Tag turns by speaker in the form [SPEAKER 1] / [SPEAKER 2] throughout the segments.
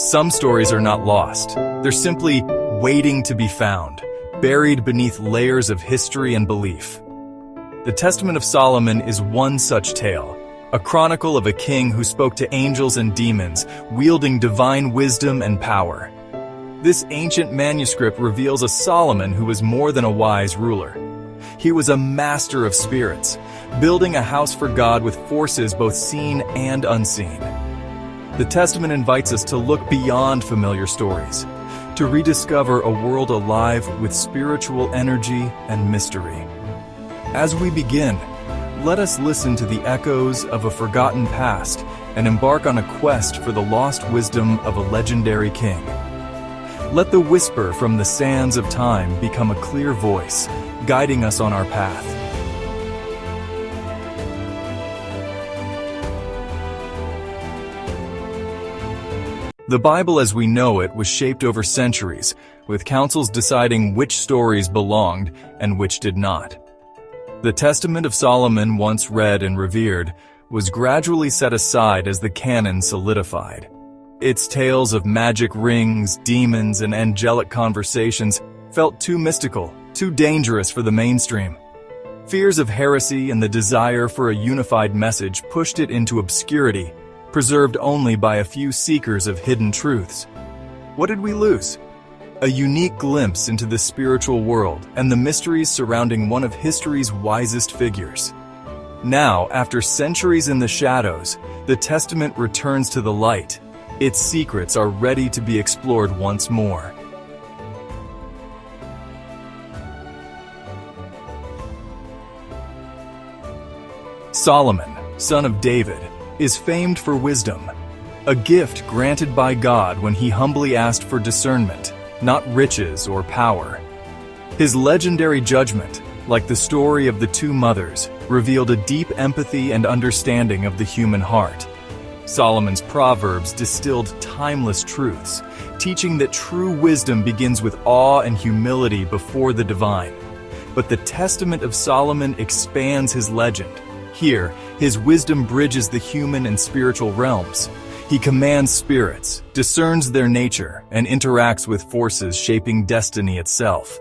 [SPEAKER 1] Some stories are not lost. They're simply waiting to be found, buried beneath layers of history and belief. The Testament of Solomon is one such tale, a chronicle of a king who spoke to angels and demons, wielding divine wisdom and power. This ancient manuscript reveals a Solomon who was more than a wise ruler. He was a master of spirits, building a house for God with forces both seen and unseen. The Testament invites us to look beyond familiar stories, to rediscover a world alive with spiritual energy and mystery. As we begin, let us listen to the echoes of a forgotten past and embark on a quest for the lost wisdom of a legendary king. Let the whisper from the sands of time become a clear voice, guiding us on our path. The Bible as we know it was shaped over centuries, with councils deciding which stories belonged and which did not. The Testament of Solomon, once read and revered, was gradually set aside as the canon solidified. Its tales of magic rings, demons, and angelic conversations felt too mystical, too dangerous for the mainstream. Fears of heresy and the desire for a unified message pushed it into obscurity, preserved only by a few seekers of hidden truths. What did we lose? A unique glimpse into the spiritual world and the mysteries surrounding one of history's wisest figures. Now, after centuries in the shadows, the Testament returns to the light. Its secrets are ready to be explored once more. Solomon, son of David, is famed for wisdom, a gift granted by God when he humbly asked for discernment, not riches or power. His legendary judgment, like the story of the two mothers, revealed a deep empathy and understanding of the human heart. Solomon's Proverbs distilled timeless truths, teaching that true wisdom begins with awe and humility before the divine. But the Testament of Solomon expands his legend. Here, his wisdom bridges the human and spiritual realms. He commands spirits, discerns their nature, and interacts with forces shaping destiny itself.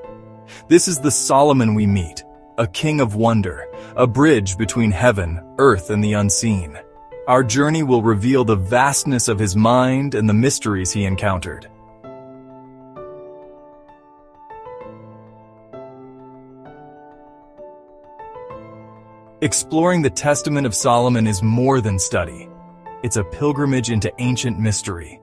[SPEAKER 1] This is the Solomon we meet, a king of wonder, a bridge between heaven, earth, and the unseen. Our journey will reveal the vastness of his mind and the mysteries he encountered. Exploring the Testament of Solomon is more than study. It's a pilgrimage into ancient mystery.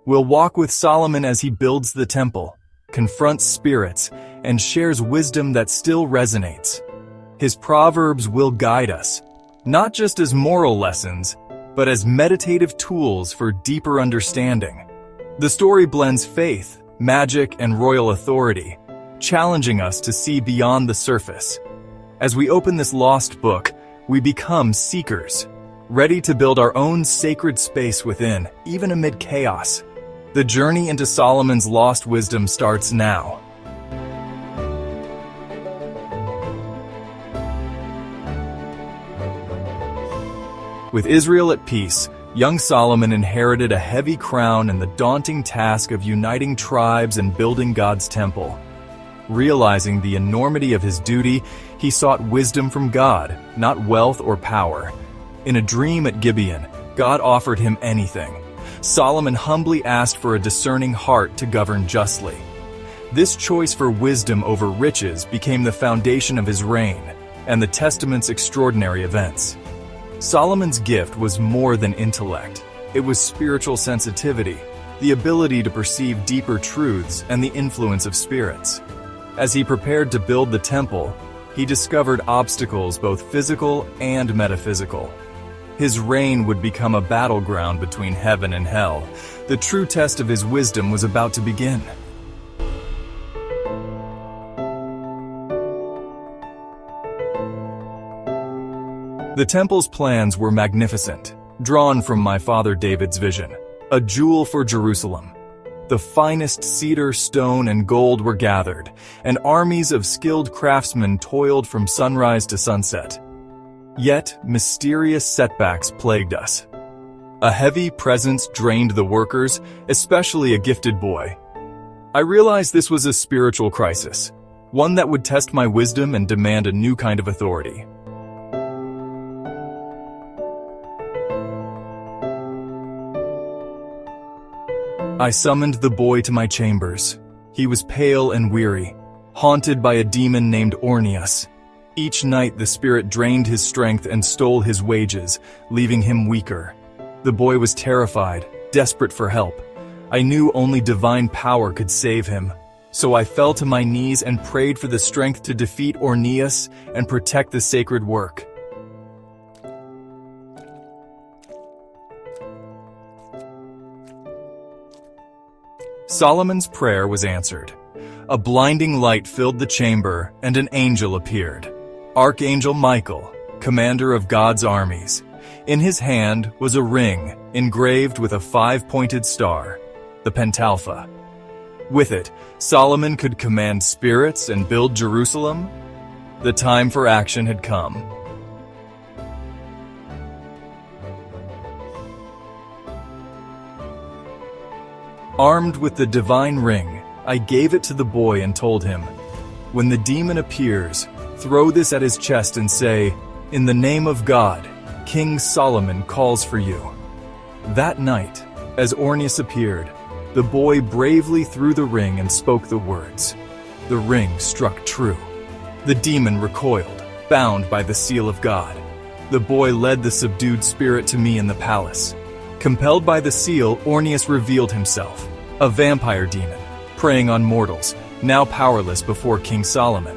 [SPEAKER 1] We'll walk with Solomon as he builds the temple, confronts spirits, and shares wisdom that still resonates. His Proverbs will guide us, not just as moral lessons, but as meditative tools for deeper understanding. The story blends faith, magic, and royal authority, challenging us to see beyond the surface. As we open this lost book, we become seekers, ready to build our own sacred space within, even amid chaos. The journey into Solomon's lost wisdom starts now. With Israel at peace, young Solomon inherited a heavy crown and the daunting task of uniting tribes and building God's temple. Realizing the enormity of his duty, he sought wisdom from God, not wealth or power. In a dream at Gibeon, God offered him anything. Solomon humbly asked for a discerning heart to govern justly. This choice for wisdom over riches became the foundation of his reign and the Testament's extraordinary events. Solomon's gift was more than intellect. It was spiritual sensitivity, the ability to perceive deeper truths, and the influence of spirits. As he prepared to build the temple, he discovered obstacles both physical and metaphysical. His reign would become a battleground between heaven and hell. The true test of his wisdom was about to begin. The temple's plans were magnificent, drawn from my father David's vision, a jewel for Jerusalem. The finest cedar, stone, and gold were gathered, and armies of skilled craftsmen toiled from sunrise to sunset. Yet, mysterious setbacks plagued us. A heavy presence drained the workers, especially a gifted boy. I realized this was a spiritual crisis, one that would test my wisdom and demand a new kind of authority. I summoned the boy to my chambers. He was pale and weary, haunted by a demon named Orneus. Each night the spirit drained his strength and stole his wages, leaving him weaker. The boy was terrified, desperate for help. I knew only divine power could save him. So I fell to my knees and prayed for the strength to defeat Orneus and protect the sacred work. Solomon's prayer was answered. A blinding light filled the chamber, and an angel appeared. Archangel Michael, commander of God's armies. In his hand was a ring engraved with a 5-pointed star, the pentalpha. With it, Solomon could command spirits and build Jerusalem. The time for action had come. Armed with the divine ring, I gave it to the boy and told him, "When the demon appears, throw this at his chest and say, 'In the name of God, King Solomon calls for you.'" That night, as Orneus appeared, the boy bravely threw the ring and spoke the words. The ring struck true. The demon recoiled, bound by the seal of God. The boy led the subdued spirit to me in the palace. Compelled by the seal, Orneus revealed himself, a vampire demon, preying on mortals, now powerless before King Solomon.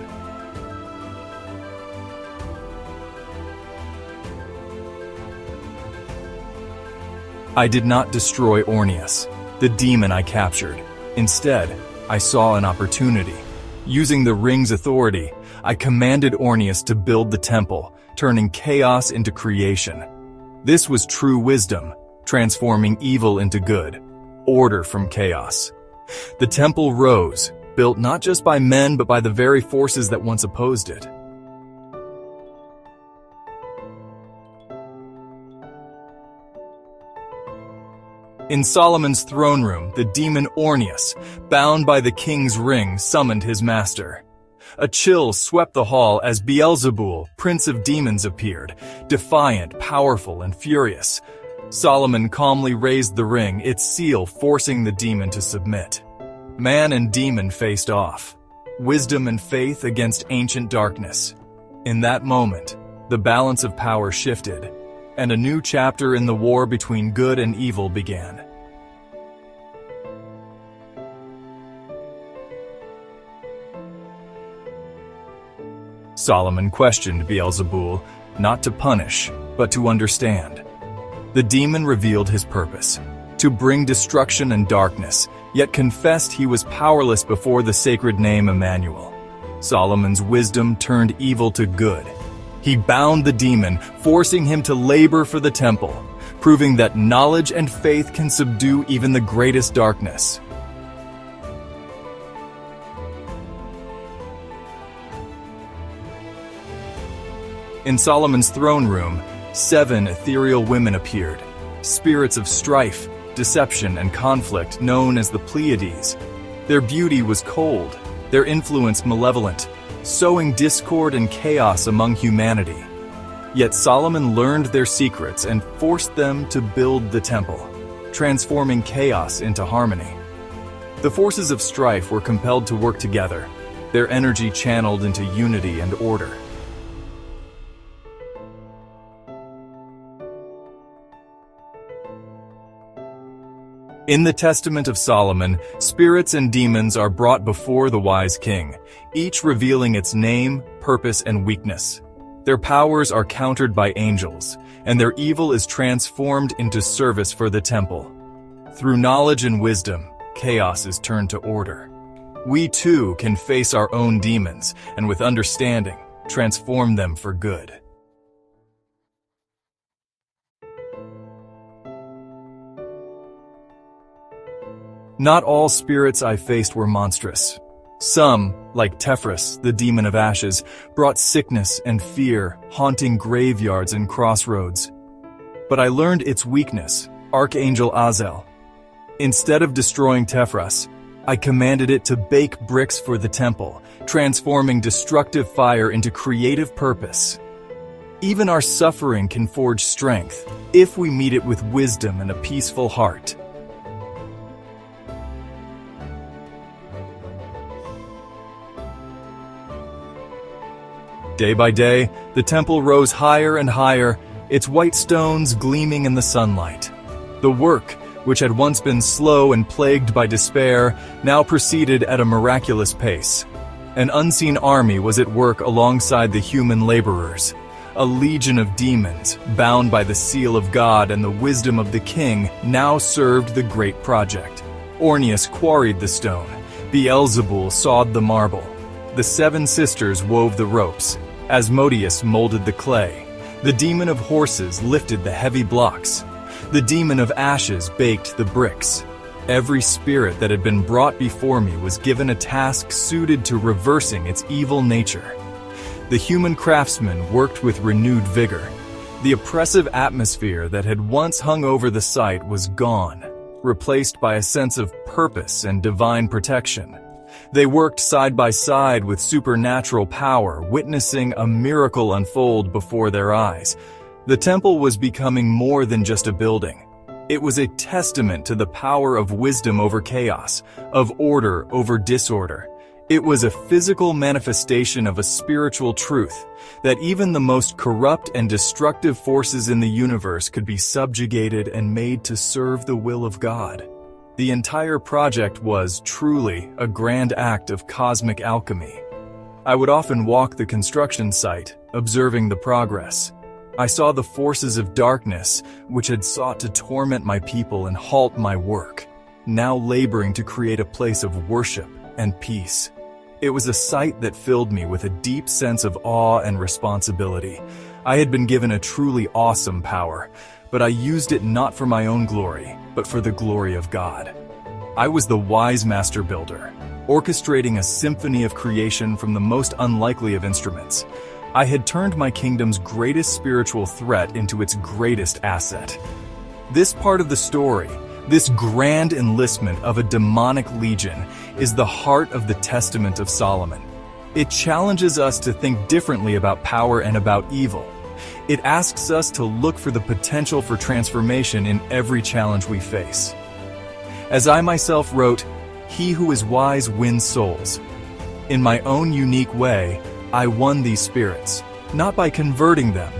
[SPEAKER 1] I did not destroy Orneus, the demon I captured. Instead, I saw an opportunity. Using the ring's authority, I commanded Orneus to build the temple, turning chaos into creation. This was true wisdom, transforming evil into good, order from chaos. The temple rose, built not just by men but by the very forces that once opposed it. In Solomon's throne room, the demon Orneus, bound by the king's ring, summoned his master. A chill swept the hall as Beelzebul, prince of demons, appeared, defiant, powerful, and furious. Solomon calmly raised the ring, its seal forcing the demon to submit. Man and demon faced off, wisdom and faith against ancient darkness. In that moment, the balance of power shifted, and a new chapter in the war between good and evil began. Solomon questioned Beelzebul, not to punish, but to understand. The demon revealed his purpose, to bring destruction and darkness, yet confessed he was powerless before the sacred name Emmanuel. Solomon's wisdom turned evil to good. He bound the demon, forcing him to labor for the temple, proving that knowledge and faith can subdue even the greatest darkness. In Solomon's throne room, 7 ethereal women appeared, spirits of strife, deception, and conflict known as the Pleiades. Their beauty was cold, their influence malevolent, sowing discord and chaos among humanity. Yet Solomon learned their secrets and forced them to build the temple, transforming chaos into harmony. The forces of strife were compelled to work together, their energy channeled into unity and order. In the Testament of Solomon, spirits and demons are brought before the wise king, each revealing its name, purpose, and weakness. Their powers are countered by angels, and their evil is transformed into service for the temple. Through knowledge and wisdom, chaos is turned to order. We too can face our own demons, and with understanding, transform them for good. Not all spirits I faced were monstrous. Some, like Tephrus, the demon of ashes, brought sickness and fear, haunting graveyards and crossroads. But I learned its weakness, Archangel Azel. Instead of destroying Tefras, I commanded it to bake bricks for the temple, transforming destructive fire into creative purpose. Even our suffering can forge strength if we meet it with wisdom and a peaceful heart. Day by day, the temple rose higher and higher, its white stones gleaming in the sunlight. The work, which had once been slow and plagued by despair, now proceeded at a miraculous pace. An unseen army was at work alongside the human laborers. A legion of demons, bound by the seal of God and the wisdom of the king, now served the great project. Ornius quarried the stone. Beelzebul sawed the marble. The 7 sisters wove the ropes. Asmodeus molded the clay. The demon of horses lifted the heavy blocks. The demon of ashes baked the bricks. Every spirit that had been brought before me was given a task suited to reversing its evil nature. The human craftsman worked with renewed vigor. The oppressive atmosphere that had once hung over the site was gone, replaced by a sense of purpose and divine protection. They worked side by side with supernatural power, witnessing a miracle unfold before their eyes. The temple was becoming more than just a building. It was a testament to the power of wisdom over chaos, of order over disorder. It was a physical manifestation of a spiritual truth, that even the most corrupt and destructive forces in the universe could be subjugated and made to serve the will of God. The entire project was, truly, a grand act of cosmic alchemy. I would often walk the construction site, observing the progress. I saw the forces of darkness, which had sought to torment my people and halt my work, now laboring to create a place of worship and peace. It was a sight that filled me with a deep sense of awe and responsibility. I had been given a truly awesome power, but I used it not for my own glory, but for the glory of God. I was the wise master builder, orchestrating a symphony of creation from the most unlikely of instruments. I had turned my kingdom's greatest spiritual threat into its greatest asset. This part of the story, this grand enlistment of a demonic legion, is the heart of the Testament of Solomon. It challenges us to think differently about power and about evil. It asks us to look for the potential for transformation in every challenge we face. As I myself wrote, "He who is wise wins souls." In my own unique way, I won these spirits, not by converting them,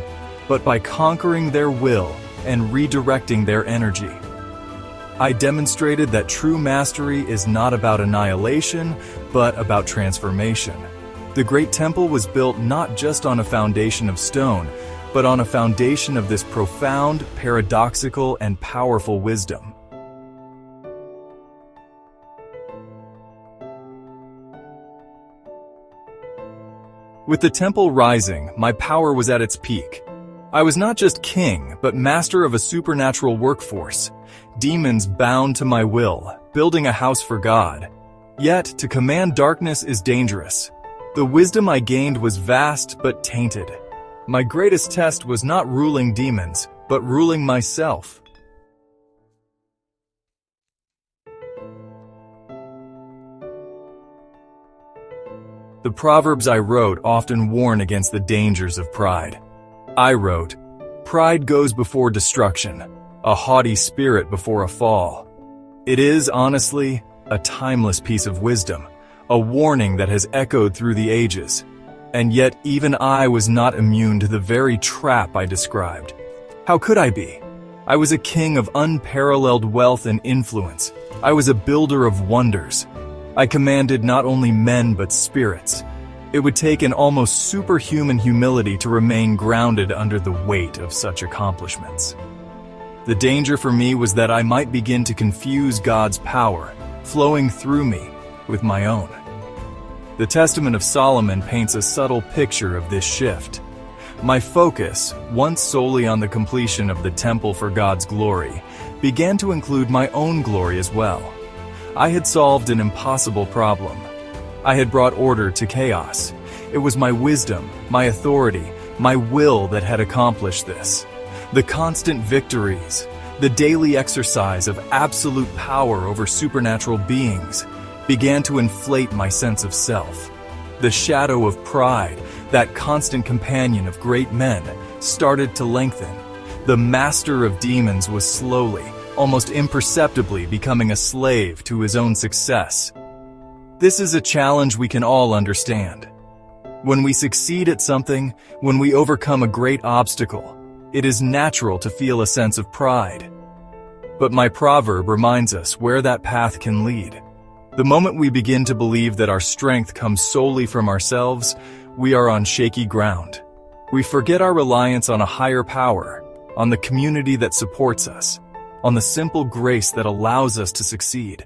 [SPEAKER 1] but by conquering their will and redirecting their energy. I demonstrated that true mastery is not about annihilation, but about transformation. The great temple was built not just on a foundation of stone, but on a foundation of this profound, paradoxical, and powerful wisdom. With the temple rising, my power was at its peak. I was not just king, but master of a supernatural workforce. Demons bound to my will, building a house for God. Yet, to command darkness is dangerous. The wisdom I gained was vast but tainted. My greatest test was not ruling demons, but ruling myself. The Proverbs I wrote often warn against the dangers of pride. I wrote, "Pride goes before destruction, a haughty spirit before a fall." It is, honestly, a timeless piece of wisdom, a warning that has echoed through the ages. And yet even I was not immune to the very trap I described. How could I be? I was a king of unparalleled wealth and influence. I was a builder of wonders. I commanded not only men but spirits. It would take an almost superhuman humility to remain grounded under the weight of such accomplishments. The danger for me was that I might begin to confuse God's power, flowing through me, with my own. The Testament of Solomon paints a subtle picture of this shift. My focus, once solely on the completion of the temple for God's glory, began to include my own glory as well. I had solved an impossible problem. I had brought order to chaos. It was my wisdom, my authority, my will that had accomplished this. The constant victories, The daily exercise of absolute power over supernatural beings began to inflate my sense of self. The shadow of pride, that constant companion of great men, started to lengthen. The master of demons was slowly, almost imperceptibly, becoming a slave to his own success. This is a challenge we can all understand. When we succeed at something, when we overcome a great obstacle, it is natural to feel a sense of pride. But my proverb reminds us where that path can lead. The moment we begin to believe that our strength comes solely from ourselves, we are on shaky ground. We forget our reliance on a higher power, on the community that supports us, on the simple grace that allows us to succeed.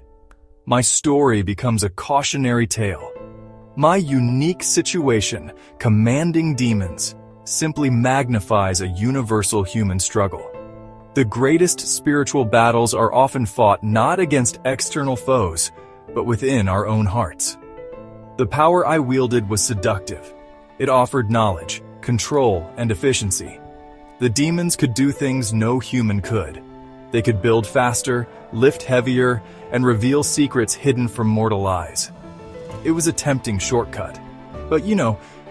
[SPEAKER 1] My story becomes a cautionary tale. My unique situation, commanding demons, simply magnifies a universal human struggle. The greatest spiritual battles are often fought not against external foes, but within our own hearts. The power I wielded was seductive. It offered knowledge, control, and efficiency. The demons could do things no human could. They could build faster, lift heavier, and reveal secrets hidden from mortal eyes. It was a tempting shortcut. But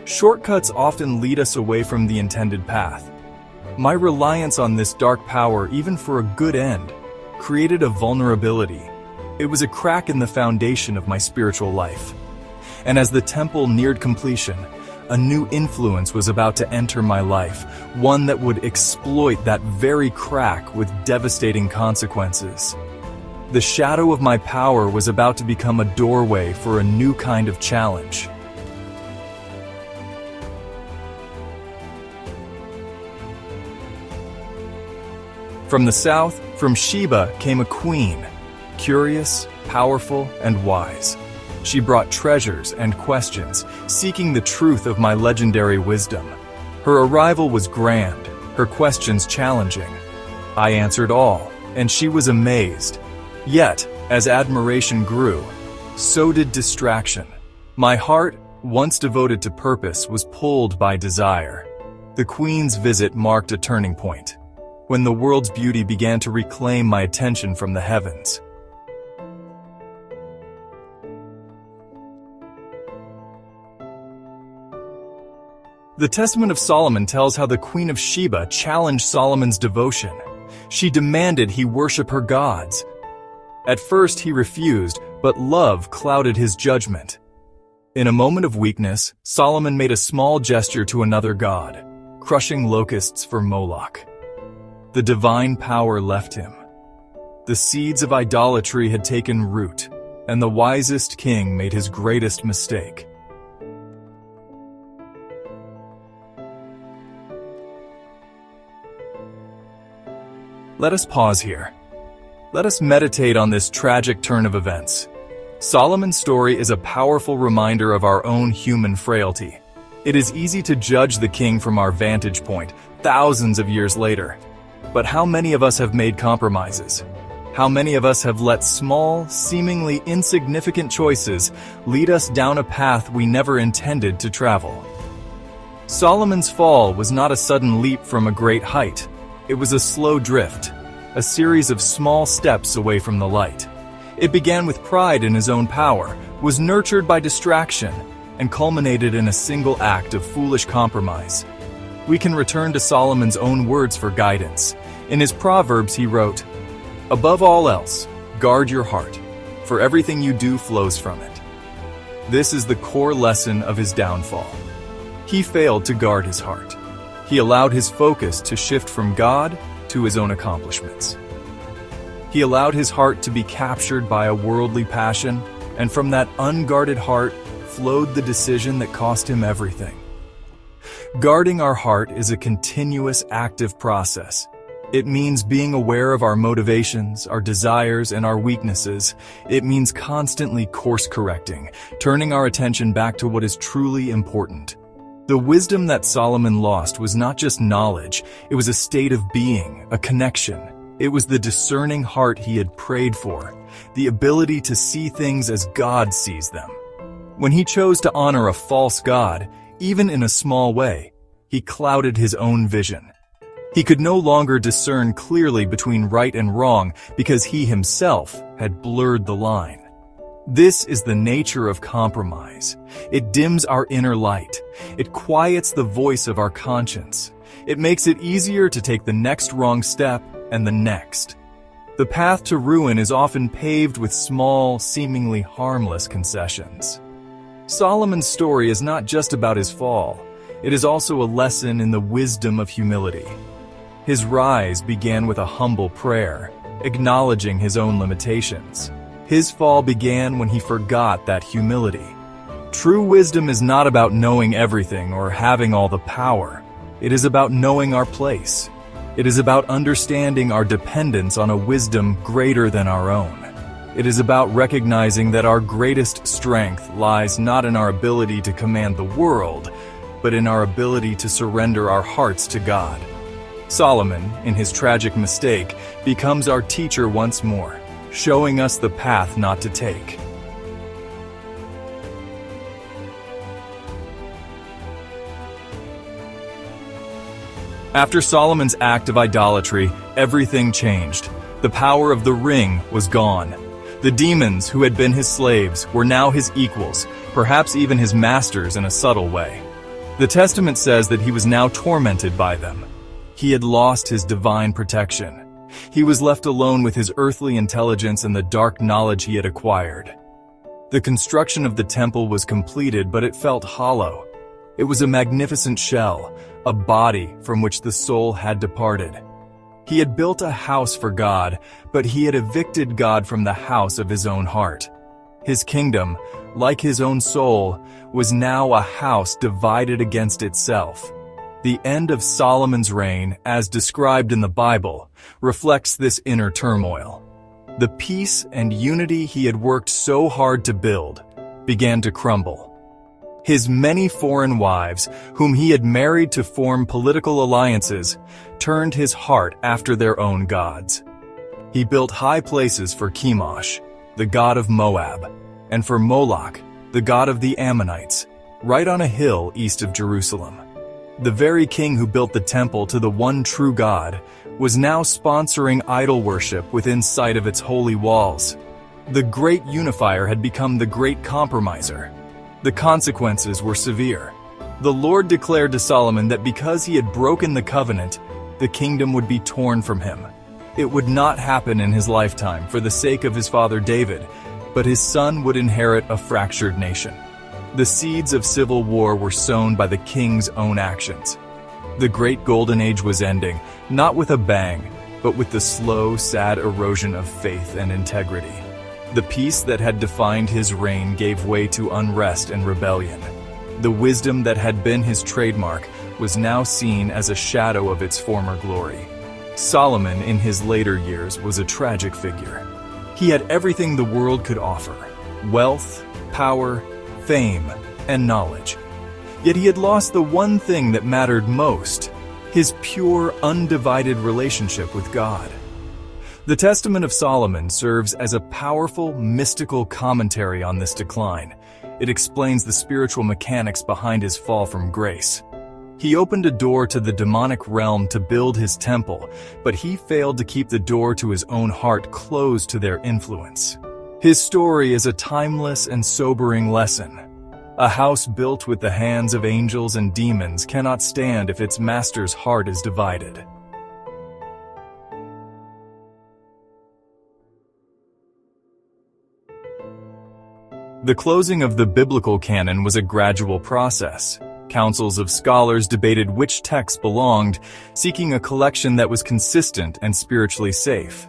[SPEAKER 1] shortcuts often lead us away from the intended path. My reliance on this dark power, even for a good end, created a vulnerability. It was a crack in the foundation of my spiritual life. And as the temple neared completion, a new influence was about to enter my life, one that would exploit that very crack with devastating consequences. The shadow of my power was about to become a doorway for a new kind of challenge. From the south, from Sheba, came a queen, curious, powerful, and wise. She brought treasures and questions, seeking the truth of my legendary wisdom. Her arrival was grand, her questions challenging. I answered all, and she was amazed. Yet, as admiration grew, so did distraction. My heart, once devoted to purpose, was pulled by desire. The queen's visit marked a turning point, when the world's beauty began to reclaim my attention from the heavens. The Testament of Solomon tells how the Queen of Sheba challenged Solomon's devotion. She demanded he worship her gods. At first he refused, but love clouded his judgment. In a moment of weakness, Solomon made a small gesture to another god, crushing locusts for Moloch. The divine power left him. The seeds of idolatry had taken root, and the wisest king made his greatest mistake. Let us pause here. Let us meditate on this tragic turn of events. Solomon's story is a powerful reminder of our own human frailty. It is easy to judge the king from our vantage point, thousands of years later. But how many of us have made compromises? How many of us have let small, seemingly insignificant choices lead us down a path we never intended to travel? Solomon's fall was not a sudden leap from a great height. It was a slow drift, a series of small steps away from the light. It began with pride in his own power, was nurtured by distraction, and culminated in a single act of foolish compromise. We can return to Solomon's own words for guidance. In his Proverbs he wrote, "Above all else, guard your heart, for everything you do flows from it." This is the core lesson of his downfall. He failed to guard his heart. He allowed his focus to shift from God to his own accomplishments. He allowed his heart to be captured by a worldly passion, and from that unguarded heart flowed the decision that cost him everything. Guarding our heart is a continuous, active process. It means being aware of our motivations, our desires, and our weaknesses. It means constantly course-correcting, turning our attention back to what is truly important. The wisdom that Solomon lost was not just knowledge, it was a state of being, a connection. It was the discerning heart he had prayed for, the ability to see things as God sees them. When he chose to honor a false god, even in a small way, he clouded his own vision. He could no longer discern clearly between right and wrong because he himself had blurred the line. This is the nature of compromise. It dims our inner light. It quiets the voice of our conscience. It makes it easier to take the next wrong step and the next. The path to ruin is often paved with small, seemingly harmless concessions. Solomon's story is not just about his fall. It is also a lesson in the wisdom of humility. His rise began with a humble prayer, acknowledging his own limitations. His fall began when he forgot that humility. True wisdom is not about knowing everything or having all the power. It is about knowing our place. It is about understanding our dependence on a wisdom greater than our own. It is about recognizing that our greatest strength lies not in our ability to command the world, but in our ability to surrender our hearts to God. Solomon, in his tragic mistake, becomes our teacher once more, showing us the path not to take. After Solomon's act of idolatry, everything changed. The power of the ring was gone. The demons who had been his slaves were now his equals, perhaps even his masters in a subtle way. The Testament says that he was now tormented by them. He had lost his divine protection. He was left alone with his earthly intelligence and the dark knowledge he had acquired. The construction of the temple was completed, but it felt hollow. It was a magnificent shell, a body from which the soul had departed. He had built a house for God, but he had evicted God from the house of his own heart. His kingdom, like his own soul, was now a house divided against itself. The end of Solomon's reign, as described in the Bible, reflects this inner turmoil. The peace and unity he had worked so hard to build began to crumble. His many foreign wives, whom he had married to form political alliances, turned his heart after their own gods. He built high places for Chemosh, the god of Moab, and for Moloch, the god of the Ammonites, right on a hill east of Jerusalem. The very king who built the temple to the one true God was now sponsoring idol worship within sight of its holy walls. The great unifier had become the great compromiser. The consequences were severe. The Lord declared to Solomon that because he had broken the covenant, the kingdom would be torn from him. It would not happen in his lifetime for the sake of his father David, but his son would inherit a fractured nation. The seeds of civil war were sown by the king's own actions. The great golden age was ending, not with a bang, but with the slow, sad erosion of faith and integrity. The peace that had defined his reign gave way to unrest and rebellion. The wisdom that had been his trademark was now seen as a shadow of its former glory. Solomon, in his later years, was a tragic figure. He had everything the world could offer: wealth, power, fame, and knowledge. Yet he had lost the one thing that mattered most: his pure, undivided relationship with God. The Testament of Solomon serves as a powerful, mystical commentary on this decline. It explains the spiritual mechanics behind his fall from grace. He opened a door to the demonic realm to build his temple, but he failed to keep the door to his own heart closed to their influence. His story is a timeless and sobering lesson. A house built with the hands of angels and demons cannot stand if its master's heart is divided. The closing of the biblical canon was a gradual process. Councils of scholars debated which texts belonged, seeking a collection that was consistent and spiritually safe.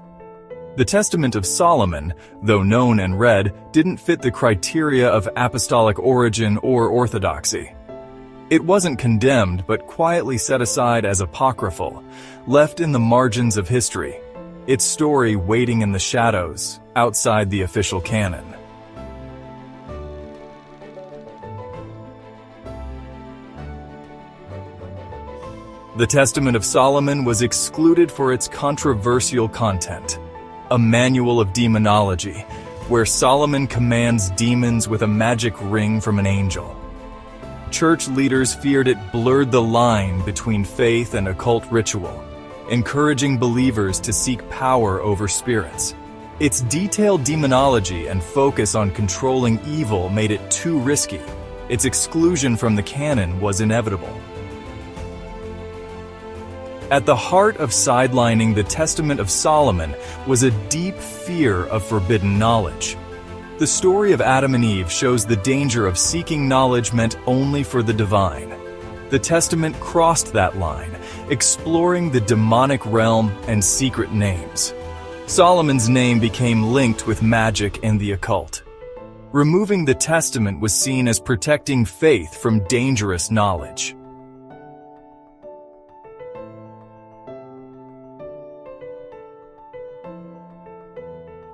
[SPEAKER 1] The Testament of Solomon, though known and read, didn't fit the criteria of apostolic origin or orthodoxy. It wasn't condemned, but quietly set aside as apocryphal, left in the margins of history, its story waiting in the shadows, outside the official canon. The Testament of Solomon was excluded for its controversial content. A manual of demonology, where Solomon commands demons with a magic ring from an angel. Church leaders feared it blurred the line between faith and occult ritual. encouraging believers to seek power over spirits. Its detailed demonology and focus on controlling evil made it too risky. Its exclusion from the canon was inevitable. At the heart of sidelining the Testament of Solomon was a deep fear of forbidden knowledge. The story of Adam and Eve shows the danger of seeking knowledge meant only for the divine. The Testament crossed that line, exploring the demonic realm and secret names. Solomon's name became linked with magic and the occult. Removing the Testament was seen as protecting faith from dangerous knowledge.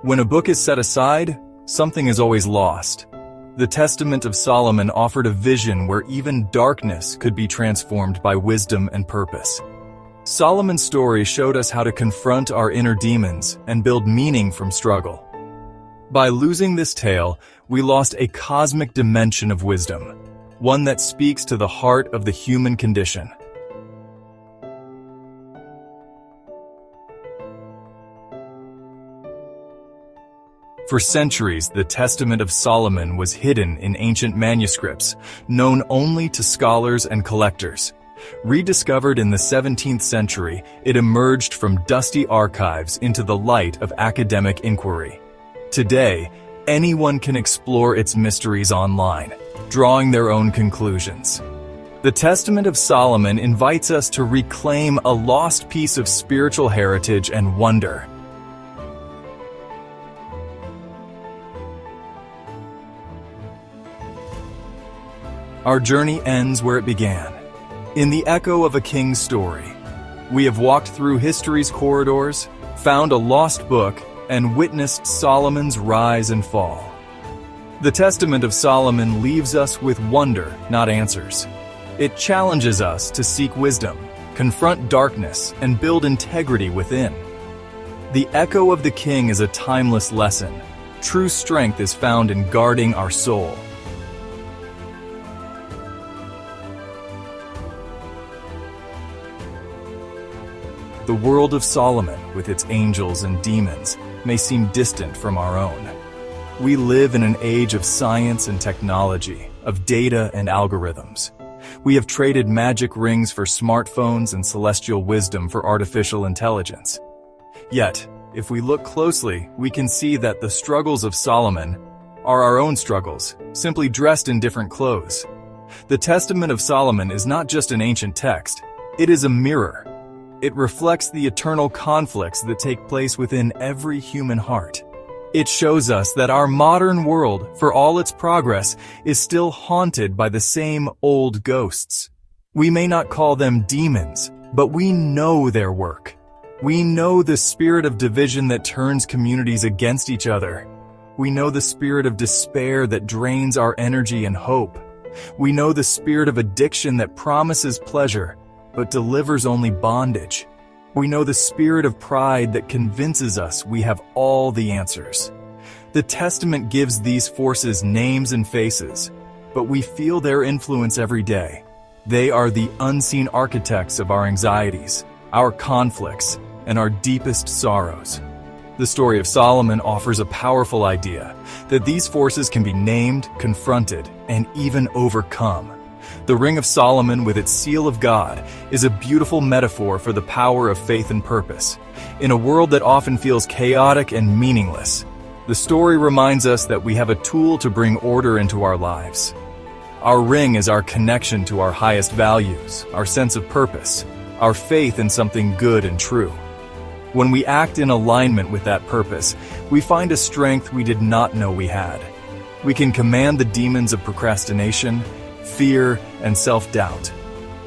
[SPEAKER 1] When a book is set aside, something is always lost. The Testament of Solomon offered a vision where even darkness could be transformed by wisdom and purpose. Solomon's story showed us how to confront our inner demons and build meaning from struggle. By losing this tale, we lost a cosmic dimension of wisdom, one that speaks to the heart of the human condition. For centuries, the Testament of Solomon was hidden in ancient manuscripts, known only to scholars and collectors. Rediscovered in the 17th century, it emerged from dusty archives into the light of academic inquiry. Today, anyone can explore its mysteries online, drawing their own conclusions. The Testament of Solomon invites us to reclaim a lost piece of spiritual heritage and wonder. Our journey ends where it began, in the echo of a king's story. We have walked through history's corridors, found a lost book, and witnessed Solomon's rise and fall. The Testament of Solomon leaves us with wonder, not answers. It challenges us to seek wisdom, confront darkness, and build integrity within. The echo of the king is a timeless lesson. True strength is found in guarding our soul. The world of Solomon, with its angels and demons, may seem distant from our own. We live in an age of science and technology, of data and algorithms. We have traded magic rings for smartphones and celestial wisdom for artificial intelligence. Yet, if we look closely, we can see that the struggles of Solomon are our own struggles, simply dressed in different clothes. The Testament of Solomon is not just an ancient text, it is a mirror. It reflects the eternal conflicts that take place within every human heart. It shows us that our modern world, for all its progress, is still haunted by the same old ghosts. We may not call them demons, but we know their work. We know the spirit of division that turns communities against each other. We know the spirit of despair that drains our energy and hope. We know the spirit of addiction that promises pleasure, but delivers only bondage. We know the spirit of pride that convinces us we have all the answers. The Testament gives these forces names and faces, but we feel their influence every day. They are the unseen architects of our anxieties, our conflicts, and our deepest sorrows. The story of Solomon offers a powerful idea that these forces can be named, confronted, and even overcome. The Ring of Solomon, with its seal of God, is a beautiful metaphor for the power of faith and purpose. In a world that often feels chaotic and meaningless, the story reminds us that we have a tool to bring order into our lives. Our ring is our connection to our highest values, our sense of purpose, our faith in something good and true. When we act in alignment with that purpose, we find a strength we did not know we had. We can command the demons of procrastination, fear, and self-doubt.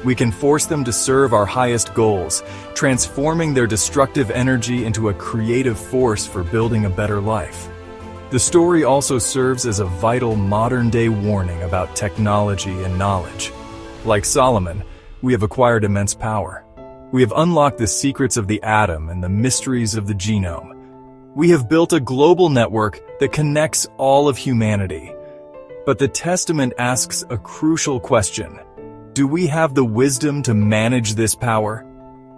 [SPEAKER 1] We can force them to serve our highest goals, transforming their destructive energy into a creative force for building a better life. The story also serves as a vital modern-day warning about technology and knowledge. Like Solomon, we have acquired immense power. We have unlocked the secrets of the atom and the mysteries of the genome. We have built a global network that connects all of humanity. But the Testament asks a crucial question. Do we have the wisdom to manage this power?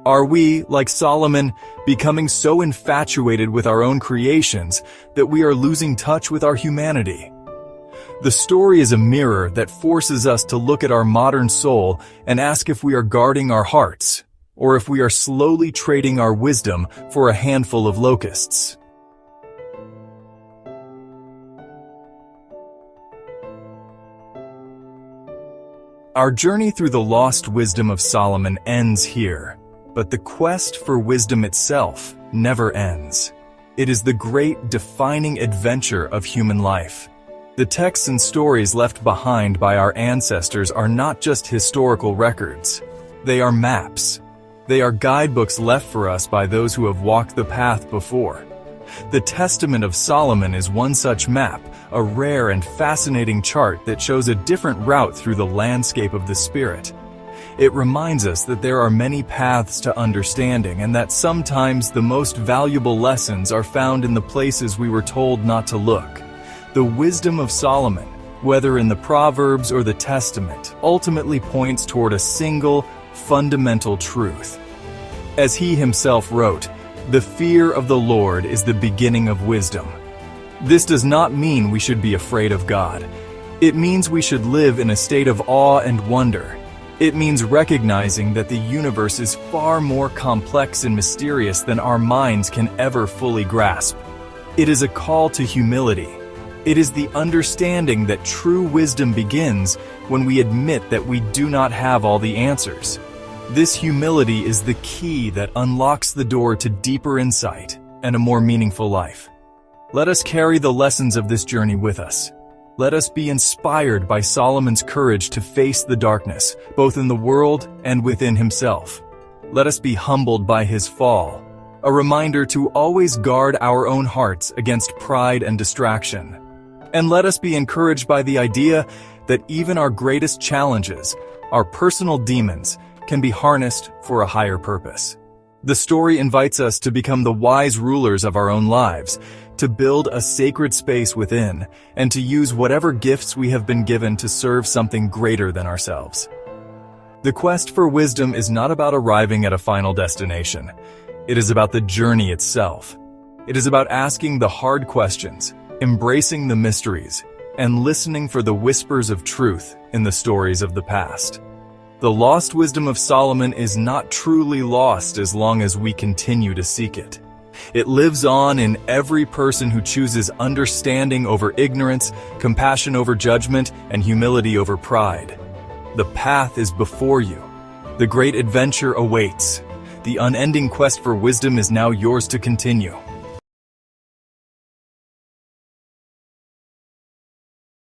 [SPEAKER 1] Are we, like Solomon, becoming so infatuated with our own creations that we are losing touch with our humanity? The story is a mirror that forces us to look at our modern soul and ask if we are guarding our hearts, or if we are slowly trading our wisdom for a handful of locusts. Our journey through the lost wisdom of Solomon ends here, but the quest for wisdom itself never ends. It is the great defining adventure of human life. The texts and stories left behind by our ancestors are not just historical records. They are maps. They are guidebooks left for us by those who have walked the path before. The Testament of Solomon is one such map, a rare and fascinating chart that shows a different route through the landscape of the Spirit. It reminds us that there are many paths to understanding and that sometimes the most valuable lessons are found in the places we were told not to look. The wisdom of Solomon, whether in the Proverbs or the Testament, ultimately points toward a single, fundamental truth. As he himself wrote, "The fear of the Lord is the beginning of wisdom." This does not mean we should be afraid of God. It means we should live in a state of awe and wonder. It means recognizing that the universe is far more complex and mysterious than our minds can ever fully grasp. It is a call to humility. It is the understanding that true wisdom begins when we admit that we do not have all the answers. This humility is the key that unlocks the door to deeper insight and a more meaningful life. Let us carry the lessons of this journey with us. Let us be inspired by Solomon's courage to face the darkness, both in the world and within himself. Let us be humbled by his fall, a reminder to always guard our own hearts against pride and distraction. And let us be encouraged by the idea that even our greatest challenges, our personal demons, can be harnessed for a higher purpose. The story invites us to become the wise rulers of our own lives, to build a sacred space within, and to use whatever gifts we have been given to serve something greater than ourselves. The quest for wisdom is not about arriving at a final destination. It is about the journey itself. It is about asking the hard questions, embracing the mysteries, and listening for the whispers of truth in the stories of the past. The lost wisdom of Solomon is not truly lost as long as we continue to seek it. It lives on in every person who chooses understanding over ignorance, compassion over judgment, and humility over pride. The path is before you. The great adventure awaits. The unending quest for wisdom is now yours to continue.